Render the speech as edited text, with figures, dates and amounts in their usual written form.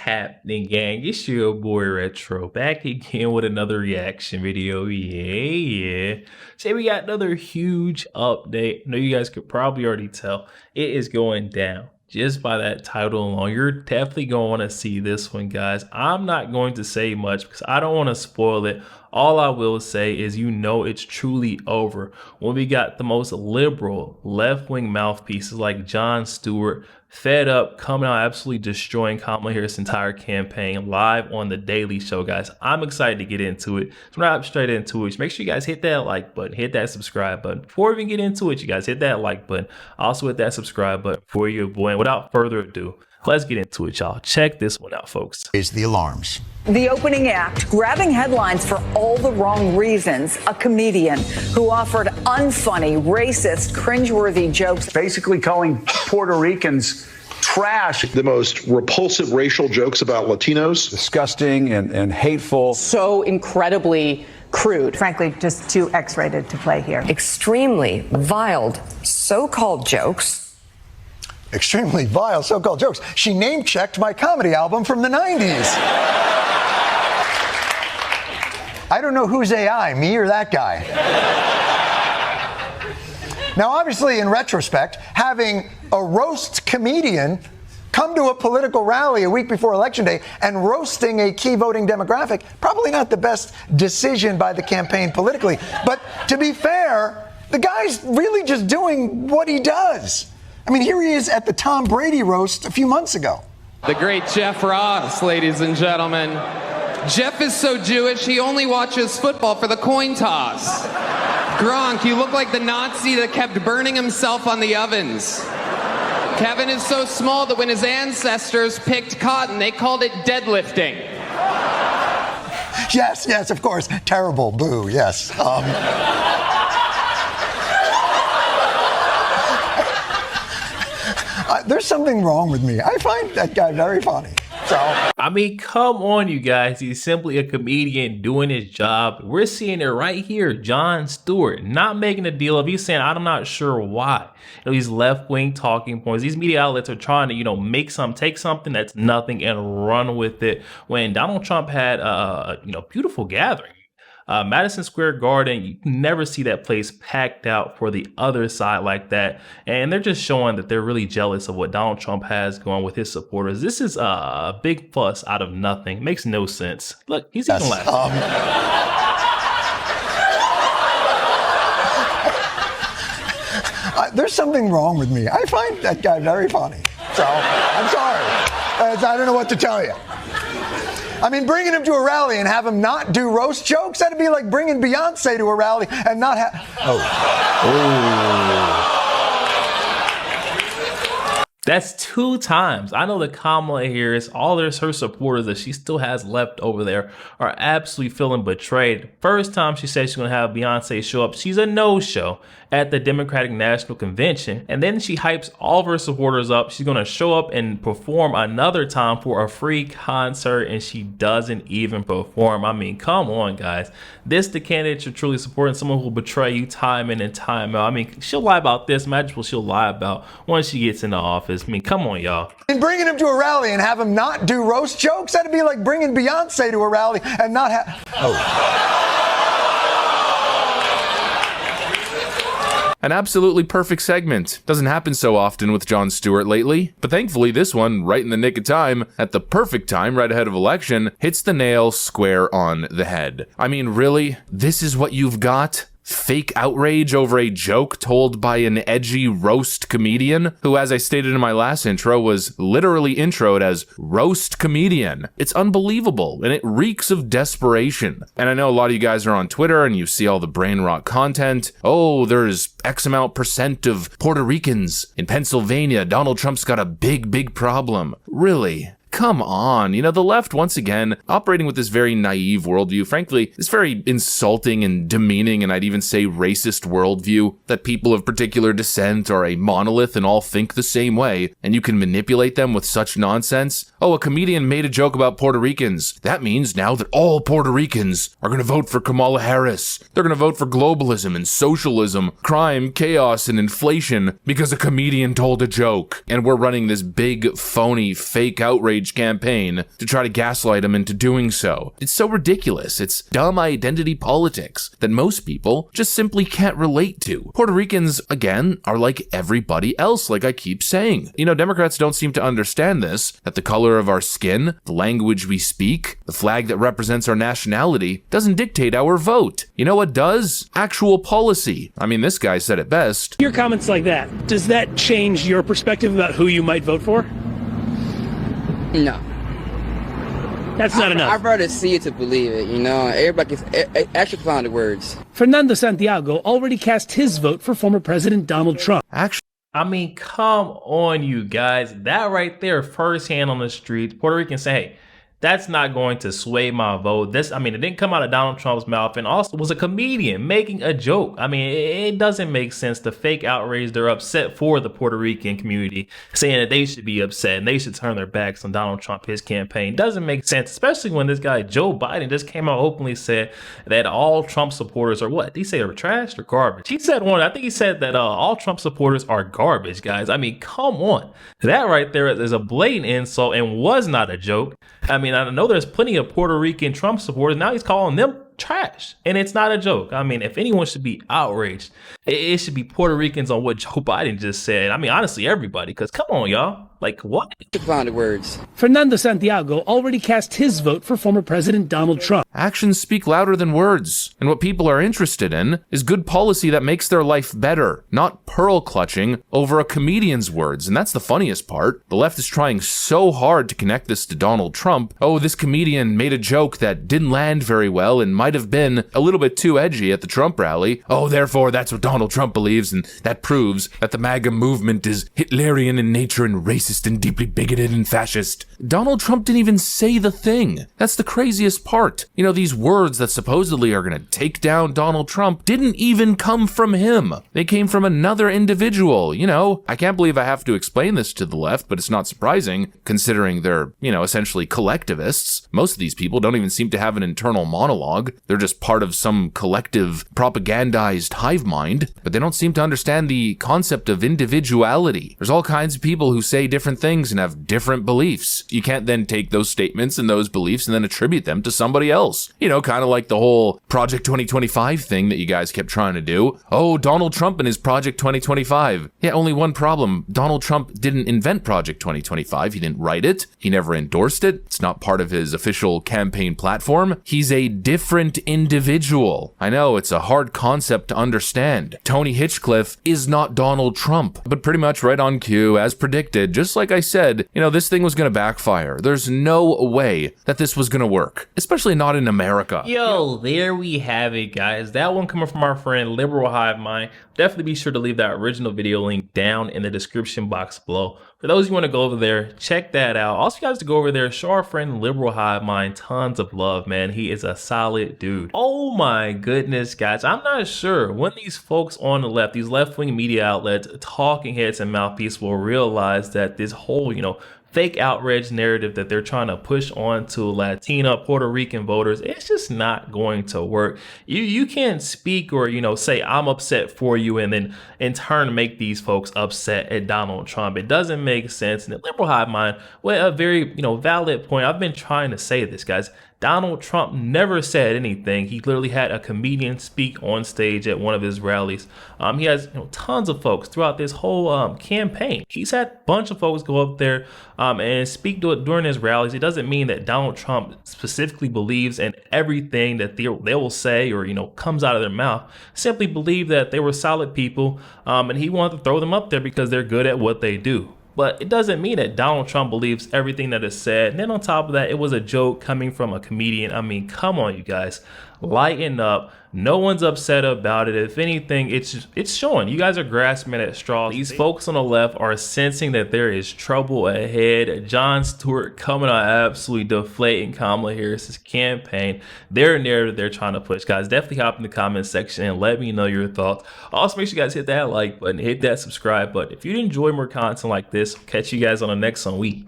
happening, gang? It's your boy Retro back again with another reaction video. Yeah. Today we got another huge update. I know you guys could probably already tell it is going down. Just by that title alone, you're definitely going to want to see this one, guys. I'm not going to say much because I don't want to spoil it. All I will say is, you know, it's truly over when we got the most liberal left-wing mouthpieces like Jon Stewart fed up, coming out absolutely destroying Kamala Harris' entire campaign live on The Daily Show, guys. I'm excited to get into it. So we're not straight into it. Just make sure you guys hit that like button, hit that subscribe button. Before we even get into it, you guys hit that like button. Also hit that subscribe button for your boy. And without further ado, let's get into it, y'all. Check this one out, folks. Is the alarms. The opening act, grabbing headlines for all the wrong reasons. A comedian who offered unfunny, racist, cringeworthy jokes. Basically calling Puerto Ricans trash. The most repulsive racial jokes about Latinos. Disgusting and hateful. So incredibly crude. Frankly, just too X-rated to play here. Extremely vile so-called jokes. Extremely vile so-called jokes. She name-checked my comedy album from the 90s. I don't know who's AI, me or that guy. Now, obviously, in retrospect, having a roast comedian come to a political rally a week before Election Day and roasting a key voting demographic, probably not the best decision by the campaign politically. But to be fair, the guy's really just doing what he does. I mean, here he is at the Tom Brady roast a few months ago. The great Jeff Ross, ladies and gentlemen. Jeff is so Jewish, he only watches football for the coin toss. Gronk, you look like the Nazi that kept burning himself on the ovens. Kevin is so small that when his ancestors picked cotton, they called it deadlifting. Yes, of course. Terrible, boo, yes. There's something wrong with me. I find that guy very funny. So, I mean, come on, you guys. He's simply a comedian doing his job. We're seeing it right here. Jon Stewart not making a deal of. He's saying, I'm not sure why. You know, these left-wing talking points, these media outlets are trying to, you know, take something that's nothing and run with it. When Donald Trump had, beautiful gathering. Madison Square Garden, you never see that place packed out for the other side like that. And they're just showing that they're really jealous of what Donald Trump has going with his supporters. This is a big fuss out of nothing. Makes no sense. Look, he's even laughing. There's something wrong with me. I find that guy very funny. So, I'm sorry. I don't know what to tell you. I mean, bringing him to a rally and have him not do roast jokes, that'd be like bringing Beyonce to a rally and not have... That's 2 times. I know that Kamala Harris, all her supporters that she still has left over there are absolutely feeling betrayed. First time she said she's going to have Beyonce show up, she's a no-show at the Democratic National Convention. And then she hypes all of her supporters up. She's going to show up and perform another time for a free concert, and she doesn't even perform. I mean, come on, guys. This the candidate you're truly supporting, someone who will betray you time in and time out. I mean, she'll lie about this. Imagine what she'll lie about once she gets into office. I mean, come on, y'all. And bringing him to a rally and have him not do roast jokes, that'd be like bringing Beyonce to a rally and not have... An absolutely perfect segment. Doesn't happen so often with Jon Stewart lately, but thankfully this one, right in the nick of time, at the perfect time right ahead of election, hits the nail square on the head. I mean, really? This is what you've got? Fake outrage over a joke told by an edgy roast comedian who, as I stated in my last intro, was literally introed as roast comedian. It's unbelievable, and it reeks of desperation. And I know a lot of you guys are on Twitter and you see all the brain rot content. Oh, there's X amount % of Puerto Ricans in Pennsylvania. Donald Trump's got a big problem. Really? Come on, you know, the left, once again, operating with this very naive worldview, frankly, this very insulting and demeaning, and I'd even say racist worldview, that people of particular descent are a monolith and all think the same way, and you can manipulate them with such nonsense. Oh, a comedian made a joke about Puerto Ricans. That means now that all Puerto Ricans are gonna vote for Kamala Harris. They're gonna vote for globalism and socialism, crime, chaos, and inflation because a comedian told a joke. And we're running this big, phony, fake outrage stage campaign to try to gaslight him into doing so. It's so ridiculous. It's dumb identity politics that most people just simply can't relate to. Puerto Ricans, again, are like everybody else, like I keep saying. You know, Democrats don't seem to understand this, that the color of our skin, the language we speak, the flag that represents our nationality doesn't dictate our vote. You know what does? Actual policy. I mean, this guy said it best. Your comments like that, does that change your perspective about who you might vote for? No. That's not enough. I'd rather see it to believe it, you know? Everybody can actually find the words. Fernando Santiago already cast his vote for former President Donald Trump. Actually, I mean, come on, you guys. That right there, firsthand on the streets, Puerto Ricans say, hey, that's not going to sway my vote. It didn't come out of Donald Trump's mouth, and also was a comedian making a joke. I mean, it doesn't make sense. The fake outrage, they're upset for the Puerto Rican community, saying that they should be upset and they should turn their backs on Donald Trump, his campaign. Doesn't make sense, especially when this guy, Joe Biden, just came out openly said that all Trump supporters are what? Did he say they were trash or garbage? He said I think he said that all Trump supporters are garbage, guys. I mean, come on. That right there is a blatant insult and was not a joke. I mean, I know there's plenty of Puerto Rican Trump supporters. Now he's calling them trash. And it's not a joke. I mean, if anyone should be outraged, it should be Puerto Ricans on what Joe Biden just said. I mean, honestly, everybody, because come on, y'all. Like, what? Find the words. Fernando Santiago already cast his vote for former President Donald Trump. Actions speak louder than words, and what people are interested in is good policy that makes their life better, not pearl clutching over a comedian's words. And that's the funniest part. The left is trying so hard to connect this to Donald Trump. Oh, this comedian made a joke that didn't land very well and might have been a little bit too edgy at the Trump rally. Oh, therefore, that's what Donald Trump believes, and that proves that the MAGA movement is Hitlerian in nature and racist and deeply bigoted and fascist. Donald Trump didn't even say the thing. That's the craziest part. You know, these words that supposedly are going to take down Donald Trump didn't even come from him. They came from another individual. You know, I can't believe I have to explain this to the left, but it's not surprising considering they're, you know, essentially collectivists. Most of these people don't even seem to have an internal monologue. They're just part of some collective propagandized hive mind, but they don't seem to understand the concept of individuality. There's all kinds of people who say different things and have different beliefs. You can't then take those statements and those beliefs and then attribute them to somebody else. You know, kind of like the whole Project 2025 thing that you guys kept trying to do. Oh, Donald Trump and his Project 2025. Yeah, only one problem. Donald Trump didn't invent Project 2025. He didn't write it. He never endorsed it. It's not part of his official campaign platform. He's a different individual. I know it's a hard concept to understand. Tony Hinchcliffe is not Donald Trump, but pretty much right on cue, as predicted. Just like I said, you know, this thing was going to backfire. There's no way that this was going to work, especially not in America. Yo, there we have it, guys. That one coming from our friend Liberal Hive Mind. Definitely be sure to leave that original video link down in the description box below. For those who want to go over there, check that out. Also, you guys to go over there, show our friend Liberal Hive Mind tons of love, man. He is a solid dude. Oh my goodness, guys. I'm not sure when these folks on the left, these left-wing media outlets, talking heads and mouthpiece will realize that this whole, you know, fake outrage narrative that they're trying to push onto Latina, Puerto Rican voters, it's just not going to work. You can't speak or, you know, say I'm upset for you and then in turn make these folks upset at Donald Trump. It doesn't make sense. And the Liberal Hive Mind, well, a very, you know, valid point. I've been trying to say this, guys. Donald Trump never said anything. He literally had a comedian speak on stage at one of his rallies. He has, you know, tons of folks throughout this whole campaign. He's had a bunch of folks go up there and speak during his rallies. It doesn't mean that Donald Trump specifically believes in everything that they will say or, you know, comes out of their mouth. Simply believe that they were solid people and he wanted to throw them up there because they're good at what they do. But it doesn't mean that Donald Trump believes everything that is said. And then on top of that, it was a joke coming from a comedian. I mean, come on, you guys. Lighten up. No one's upset about it. If anything, it's showing. You guys are grasping at straws. These folks on the left are sensing that there is trouble ahead. Jon Stewart coming on absolutely deflating Kamala Harris's campaign. Their narrative they're trying to push. Guys, definitely hop in the comment section and let me know your thoughts. Also, make sure you guys hit that like button, hit that subscribe button. If you enjoy more content like this, catch you guys on the next week.